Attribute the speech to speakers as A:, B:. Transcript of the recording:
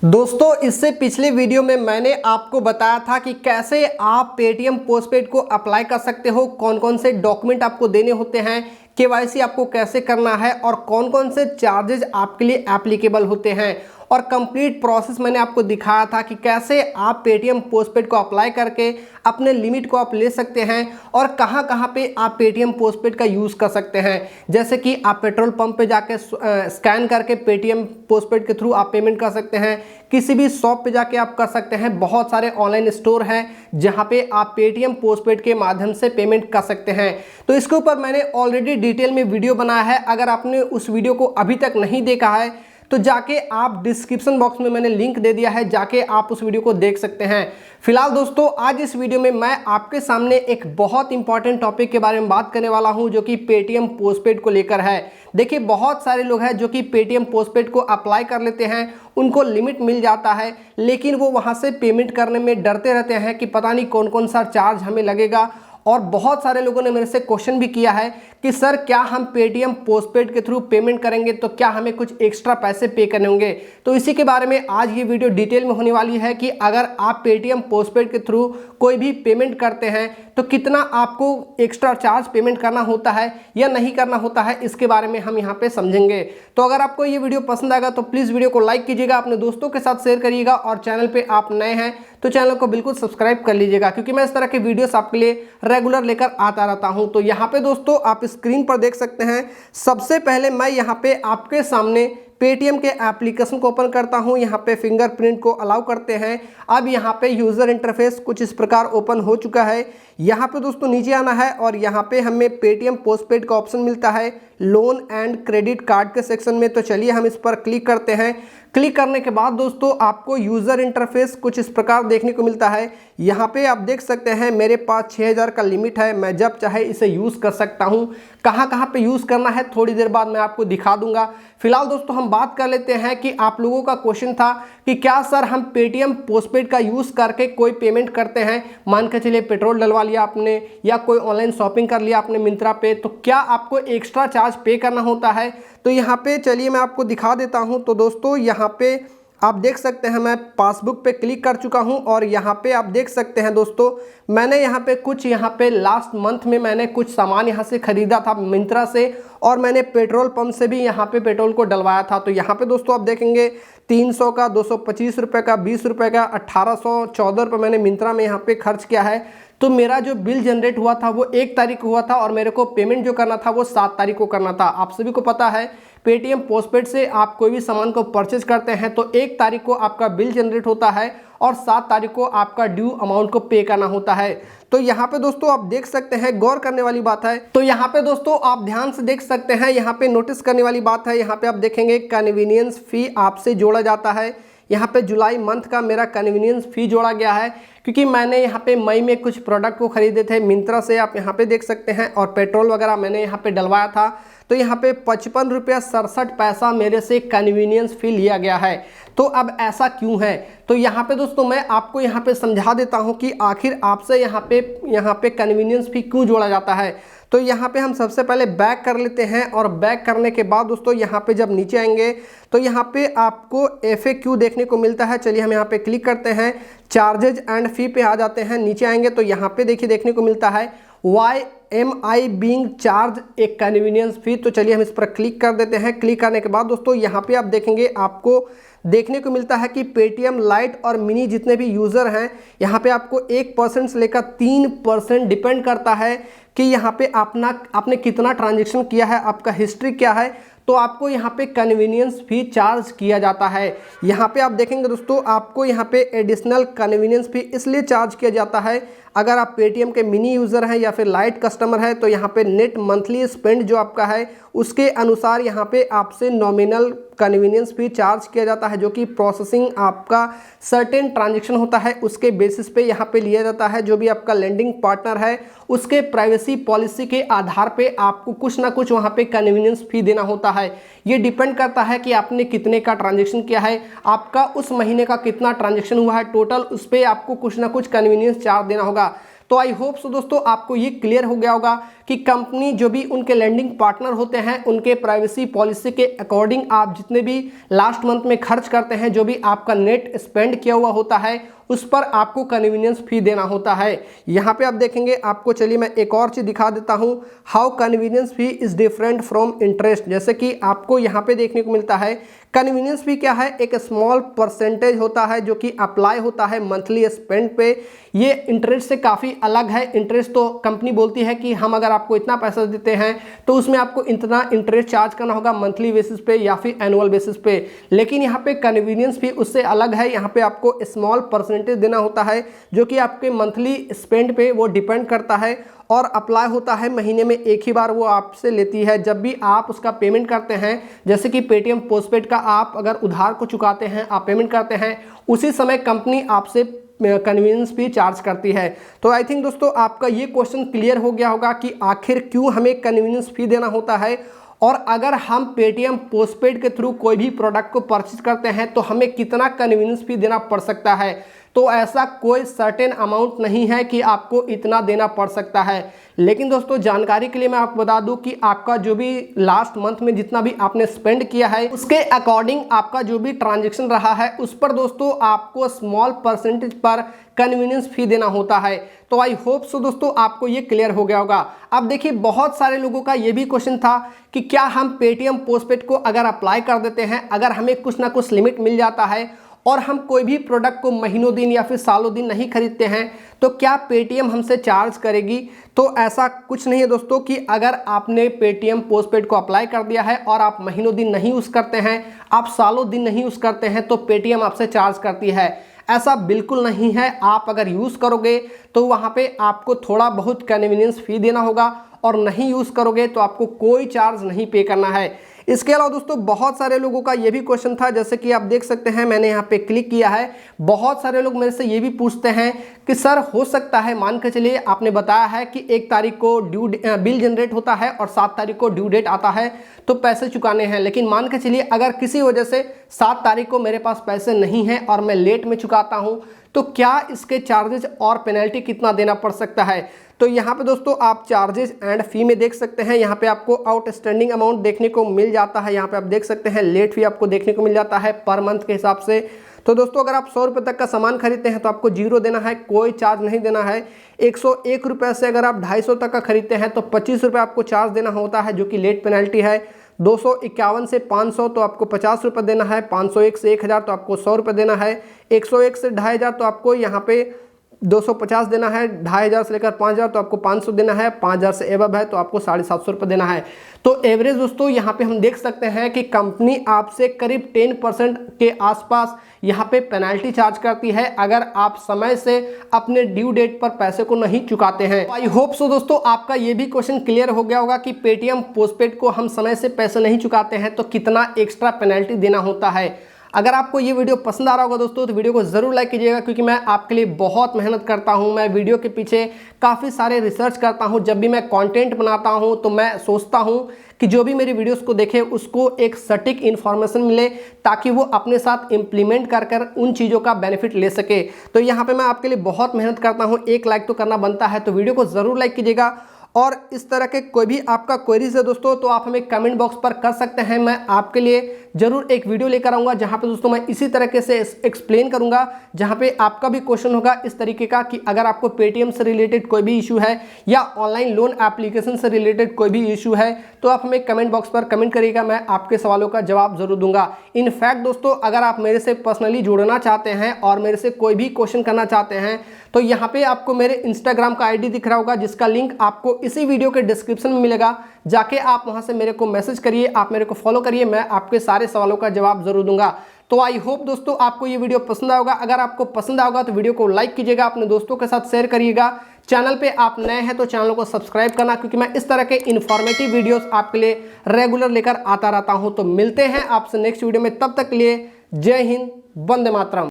A: दोस्तों इससे पिछले वीडियो में मैंने आपको बताया था कि कैसे आप पेटीएम पोस्टपेड को अप्लाई कर सकते हो, कौन कौन से डॉक्यूमेंट आपको देने होते हैं, केवाईसी आपको कैसे करना है और कौन कौन से चार्जेज आपके लिए एप्लीकेबल होते हैं। और कंप्लीट प्रोसेस मैंने आपको दिखाया था कि कैसे आप पेटीएम पोस्टपेड को अप्लाई करके अपने लिमिट को आप ले सकते हैं और कहां कहां पे आप पेटीएम पोस्टपेड का यूज़ कर सकते हैं। जैसे कि आप पेट्रोल पंप पे जाके स्कैन करके पेटीएम पोस्टपेड के थ्रू आप पेमेंट कर सकते हैं, किसी भी शॉप पे जाके आप कर सकते हैं। बहुत सारे ऑनलाइन स्टोर हैं जहां पे आप पेटीएम पोस्टपेड के माध्यम से पेमेंट कर सकते हैं। तो इसके ऊपर मैंने ऑलरेडी डिटेल में वीडियो बनाया है। अगर आपने उस वीडियो को अभी तक नहीं देखा है तो जाके आप डिस्क्रिप्शन बॉक्स में मैंने लिंक दे दिया है, जाके आप उस वीडियो को देख सकते हैं। फिलहाल दोस्तों आज इस वीडियो में मैं आपके सामने एक बहुत इंपॉर्टेंट टॉपिक के बारे में बात करने वाला हूं जो कि पेटीएम पोस्टपेड को लेकर है। देखिए बहुत सारे लोग हैं जो कि पेटीएम पोस्टपेड को अप्लाई कर लेते हैं, उनको लिमिट मिल जाता है, लेकिन वो वहां से पेमेंट करने में डरते रहते हैं कि पता नहीं कौन कौन सा चार्ज हमें लगेगा। और बहुत सारे लोगों ने मेरे से क्वेश्चन भी किया है कि सर क्या हम पेटीएम पोस्टपेड के थ्रू पेमेंट करेंगे तो क्या हमें कुछ एक्स्ट्रा पैसे पे करने होंगे। तो इसी के बारे में आज ये वीडियो डिटेल में होने वाली है कि अगर आप पेटीएम पोस्टपेड के थ्रू कोई भी पेमेंट करते हैं तो कितना आपको एक्स्ट्रा चार्ज पेमेंट करना होता है या नहीं करना होता है, इसके बारे में हम यहाँ पे समझेंगे। तो अगर आपको ये वीडियो पसंद आएगा तो प्लीज़ वीडियो को लाइक कीजिएगा, अपने दोस्तों के साथ शेयर करिएगा और चैनल पे आप नए हैं तो चैनल को बिल्कुल सब्सक्राइब कर लीजिएगा, क्योंकि मैं इस तरह के वीडियोस आपके लिए रेगुलर लेकर आता रहता हूं। तो यहाँ पे दोस्तों आप स्क्रीन पर देख सकते हैं, सबसे पहले मैं यहाँ पे आपके सामने पेटीएम के एप्लीकेशन को ओपन करता हूं। यहाँ पे फिंगरप्रिंट को अलाउ करते हैं। अब यहाँ पे यूज़र इंटरफेस कुछ इस प्रकार ओपन हो चुका है। यहाँ पे दोस्तों नीचे आना है और यहाँ पे हमें पेटीएम पोस्टपेड का ऑप्शन मिलता है लोन एंड क्रेडिट कार्ड के सेक्शन में। तो चलिए हम इस पर क्लिक करते हैं। क्लिक करने के बाद दोस्तों आपको यूज़र इंटरफेस कुछ इस प्रकार देखने को मिलता है। यहाँ पे आप देख सकते हैं मेरे पास 6000 का लिमिट है, मैं जब चाहे इसे यूज़ कर सकता हूँ। कहाँ कहाँ पे यूज़ करना है थोड़ी देर बाद मैं आपको दिखा दूंगा। फिलहाल दोस्तों हम बात कर लेते हैं कि आप लोगों का क्वेश्चन था कि क्या सर हम पेटीएम पोस्टपेड का यूज़ करके कोई पेमेंट करते हैं, मान के चलिए पेट्रोल डलवा लिया आपने या कोई ऑनलाइन शॉपिंग कर लिया आपने मिंत्रा पे, तो क्या आपको एक्स्ट्रा चार्ज पे करना होता है। तो यहाँ पे चलिए मैं आपको दिखा देता हूँ। तो दोस्तों यहाँ पे आप देख सकते हैं मैं पासबुक पे क्लिक कर चुका हूं और यहाँ पे आप देख सकते हैं दोस्तों मैंने यहाँ पे लास्ट मंथ में मैंने कुछ सामान यहाँ से ख़रीदा था मिंत्रा से और मैंने पेट्रोल पंप से भी यहाँ पे पेट्रोल को डलवाया था। तो यहाँ पे दोस्तों आप देखेंगे 300 का, 225 रुपये का, 20 रुपये का, 1814 रुपये मैंने मिंत्रा में यहाँ पे खर्च किया है। तो मेरा जो बिल जनरेट हुआ था वो 1 तारीख को हुआ था और मेरे को पेमेंट जो करना था वो 7 तारीख को करना था। आप सभी को पता है पेटीएम पोस्टपेड से आप कोई भी सामान को परचेज करते हैं तो 1 तारीख को आपका बिल जनरेट होता है और 7 तारीख को आपका ड्यू अमाउंट को पे करना होता है। तो यहाँ पे दोस्तों आप देख सकते हैं गौर करने वाली बात है। तो यहाँ पे दोस्तों आप ध्यान से देख सकते हैं, यहाँ पे नोटिस करने वाली बात है। यहाँ पे आप देखेंगे कन्वीनियंस फी आपसे जोड़ा जाता है। यहाँ पे जुलाई मंथ का मेरा कन्वीनियंस फी जोड़ा गया है क्योंकि मैंने यहाँ पे मई में कुछ प्रोडक्ट को खरीदे थे मिंत्रा से, आप यहाँ पे देख सकते हैं, और पेट्रोल वगैरह मैंने यहाँ पे डलवाया था। तो यहाँ पे 55 रुपया 67 पैसा मेरे से कन्वीनियंस फी लिया गया है। तो अब ऐसा क्यों है, तो यहाँ पे दोस्तों मैं आपको यहाँ पे समझा देता हूँ कि आखिर आपसे यहाँ पे कन्वीनियंस फी क्यों जोड़ा जाता है। तो यहाँ पे हम सबसे पहले बैक कर लेते हैं और बैक करने के बाद दोस्तों यहाँ पे जब नीचे आएंगे तो यहाँ पे आपको FAQ देखने को मिलता है। चलिए हम यहाँ पे क्लिक करते हैं, चार्जेज एंड फी पे आ जाते हैं। नीचे आएंगे तो यहाँ पे देखिए देखने को मिलता है Why am I being charged a convenience fee। तो चलिए हम इस पर क्लिक कर देते हैं। क्लिक करने के बाद दोस्तों यहाँ पे आप देखेंगे आपको देखने को मिलता है कि पेटीएम लाइट और मिनी जितने भी यूज़र हैं यहाँ पे आपको 1% से लेकर 3% डिपेंड करता है कि यहाँ पे आपने कितना ट्रांजेक्शन किया है, आपका हिस्ट्री क्या है, तो आपको यहाँ पे कन्वीनियंस फी चार्ज किया जाता है। यहाँ पे आप देखेंगे दोस्तों आपको यहाँ पे एडिशनल कन्वीनियंस फी इसलिए चार्ज किया जाता है अगर आप पेटीएम के मिनी यूज़र हैं या फिर लाइट कस्टमर है तो यहाँ पे नेट मंथली स्पेंड जो आपका है उसके अनुसार यहाँ पे आपसे नॉमिनल कन्वीनियंस फी चार्ज किया जाता है, जो कि प्रोसेसिंग आपका सर्टेन ट्रांजेक्शन होता है उसके बेसिस पे यहाँ पे लिया जाता है। जो भी आपका लेंडिंग पार्टनर है उसके प्राइवेसी पॉलिसी के आधार पे आपको कुछ ना कुछ वहाँ पे कन्वीनियंस फी देना होता है। ये डिपेंड करता है कि आपने कितने का ट्रांजेक्शन किया है, आपका उस महीने का कितना ट्रांजेक्शन हुआ है टोटल, उस पर आपको कुछ ना कुछ कन्वीनियंस चार्ज देना होगा। तो आई होप सो दोस्तों आपको ये क्लियर हो गया होगा कि कंपनी जो भी उनके लैंडिंग पार्टनर होते हैं उनके प्राइवेसी पॉलिसी के अकॉर्डिंग आप जितने भी लास्ट मंथ में खर्च करते हैं, जो भी आपका नेट स्पेंड किया हुआ होता है, उस पर आपको कन्वीनियंस फी देना होता है। यहाँ पे आप देखेंगे, आपको चलिए मैं एक और चीज़ दिखा देता हूँ, how convenience fee is different from interest. जैसे कि आपको यहाँ पे देखने को मिलता है, कन्वीनियंस फी क्या है, एक स्मॉल परसेंटेज होता है जो कि अप्लाई होता है मंथली स्पेंड पे। ये इंटरेस्ट से काफ़ी अलग है। इंटरेस्ट तो कंपनी बोलती है कि हम अगर आपको इतना पैसा देते हैं तो उसमें आपको इतना इंटरेस्ट चार्ज करना होगा मंथली बेसिस पे या फिर एनुअल बेसिस पे, लेकिन यहाँ पे कन्वीनियंस फी उससे अलग है। यहाँ पे आपको स्मॉल परसेंटेज देना होता है जो कि आपके मंथली स्पेंड पे वो डिपेंड करता है और अप्लाई होता है महीने में एक ही बार वो आपसे लेती है। जब भी आप उसका पेमेंट करते हैं, जैसे कि पेटीएम पोस्टपेड का आप अगर उधार को चुकाते हैं, आप पेमेंट करते हैं, उसी समय कंपनी आपसे कन्वीनियंस फी चार्ज करती है। तो आई थिंक दोस्तों आपका ये क्वेश्चन क्लियर हो गया होगा कि आखिर क्यों हमें कन्वीनियंस फी देना होता है, और अगर हम पेटीएम पोस्टपेड के थ्रू कोई भी प्रोडक्ट को परचेज करते हैं तो हमें कितना कन्वीनियंस फी देना पड़ सकता है। तो ऐसा कोई सर्टेन अमाउंट नहीं है कि आपको इतना देना पड़ सकता है, लेकिन दोस्तों जानकारी के लिए मैं आपको बता दूं कि आपका जो भी लास्ट मंथ में जितना भी आपने स्पेंड किया है उसके अकॉर्डिंग आपका जो भी ट्रांजैक्शन रहा है उस पर दोस्तों आपको स्मॉल परसेंटेज पर कन्वीनियंस फी देना होता है। तो आई होप सो दोस्तों आपको ये क्लियर हो गया होगा। अब देखिए, बहुत सारे लोगों का ये भी क्वेश्चन था कि क्या हम पेटीएम पोस्टपेड को अगर अप्लाई कर देते हैं, अगर हमें कुछ ना कुछ लिमिट मिल जाता है और हम कोई भी प्रोडक्ट को महीनों दिन या फिर सालों दिन नहीं खरीदते हैं, तो क्या पेटीएम हमसे चार्ज करेगी? तो ऐसा कुछ नहीं है दोस्तों कि अगर आपने पेटीएम पोस्टपेड को अप्लाई कर दिया है और आप महीनों दिन नहीं यूज़ करते हैं, आप सालों दिन नहीं यूज़ करते हैं, तो पेटीएम आपसे चार्ज करती है। ऐसा बिल्कुल नहीं है। आप अगर यूज़ करोगे तो वहाँ पे आपको थोड़ा बहुत कन्वीनियंस फी देना होगा, और नहीं यूज़ करोगे तो आपको कोई चार्ज नहीं पे करना है। इसके अलावा दोस्तों बहुत सारे लोगों का ये भी क्वेश्चन था, जैसे कि आप देख सकते हैं मैंने यहाँ पे क्लिक किया है। बहुत सारे लोग मेरे से ये भी पूछते हैं कि सर हो सकता है, मान के चलिए आपने बताया है कि 1 तारीख को बिल जनरेट होता है और 7 तारीख को ड्यू डेट आता है तो पैसे चुकाने हैं, लेकिन मान के चलिए अगर किसी वजह से 7 तारीख को मेरे पास पैसे नहीं हैं और मैं लेट में चुकाता हूँ, तो क्या इसके चार्जेस और पेनल्टी कितना देना पड़ सकता है? तो यहाँ पे दोस्तों आप चार्जेस एंड फी में देख सकते हैं, यहाँ पे आपको आउटस्टैंडिंग अमाउंट देखने को मिल जाता है। यहाँ पे आप देख सकते हैं लेट फी आपको देखने को मिल जाता है पर मंथ के हिसाब से। तो दोस्तों अगर आप 100 रुपये तक का सामान खरीदते हैं तो आपको 0 देना है, कोई चार्ज नहीं देना है। 101 रुपये से अगर आप 250 तक का खरीदते हैं तो 25 रुपये आपको चार्ज देना होता है, जो कि लेट पेनल्टी है। 251 से 500 तो आपको 50 रुपये देना है। 501 से 1000 तो आपको 100 रुपये देना है। 101 से 2500 तो आपको यहाँ पे 250 देना है। 2500 से लेकर 5000 तो आपको 500 देना है। 5000 से एबव है तो आपको 750 रुपये देना है। तो एवरेज दोस्तों यहाँ पे हम देख सकते हैं कि कंपनी आपसे करीब 10% के आसपास यहाँ पे पेनल्टी चार्ज करती है अगर आप समय से अपने ड्यू डेट पर पैसे को नहीं चुकाते हैं। आई होप सो दोस्तों आपका ये भी क्वेश्चन क्लियर हो गया होगा कि पेटीएम पोस्टपेड को हम समय से पैसे नहीं चुकाते हैं तो कितना एक्स्ट्रा पेनल्टी देना होता है। अगर आपको ये वीडियो पसंद आ रहा होगा दोस्तों तो वीडियो को ज़रूर लाइक कीजिएगा, क्योंकि मैं आपके लिए बहुत मेहनत करता हूँ। मैं वीडियो के पीछे काफ़ी सारे रिसर्च करता हूँ। जब भी मैं कंटेंट बनाता हूँ तो मैं सोचता हूँ कि जो भी मेरी वीडियोस को देखे उसको एक सटीक इन्फॉर्मेशन मिले, ताकि वो अपने साथ इम्प्लीमेंट कर उन चीज़ों का बेनिफिट ले सके। तो यहाँ पे मैं आपके लिए बहुत मेहनत करता हूँ, एक लाइक तो करना बनता है, तो वीडियो को ज़रूर लाइक कीजिएगा। और इस तरह के कोई भी आपका क्वेरीज है दोस्तों तो आप हमें कमेंट बॉक्स पर कर सकते हैं। मैं आपके लिए जरूर एक वीडियो लेकर आऊँगा जहाँ पे दोस्तों मैं इसी तरीके से एक्सप्लेन करूँगा, जहाँ पे आपका भी क्वेश्चन होगा इस तरीके का कि अगर आपको पेटीएम से रिलेटेड कोई भी इशू है या ऑनलाइन लोन एप्लीकेशन से रिलेटेड कोई भी इशू है तो आप हमें कमेंट बॉक्स पर कमेंट करिएगा, मैं आपके सवालों का जवाब जरूर दूंगा। इनफैक्ट दोस्तों अगर आप मेरे से पर्सनली जुड़ना चाहते हैं और मेरे से कोई भी क्वेश्चन करना चाहते हैं तो यहाँ पे आपको मेरे इंस्टाग्राम का आईडी दिख रहा होगा, जिसका लिंक आपको इसी वीडियो के डिस्क्रिप्शन में मिलेगा। जाके आप वहां से मेरे को मैसेज करिए, आप मेरे को फॉलो करिए, मैं आपके सारे सवालों का जवाब जरूर दूंगा। तो आई होप दोस्तों आपको ये वीडियो पसंद आएगा। अगर आपको पसंद आएगा तो वीडियो को लाइक कीजिएगा, अपने दोस्तों के साथ शेयर करिएगा। चैनल पे आप नए हैं तो चैनल को सब्सक्राइब करना, क्योंकि मैं इस तरह के इन्फॉर्मेटिव वीडियोस आपके लिए रेगुलर लेकर आता रहता हूं। तो मिलते हैं आपसे नेक्स्ट वीडियो में, तब तक के लिए जय हिंद, वंदे मातरम।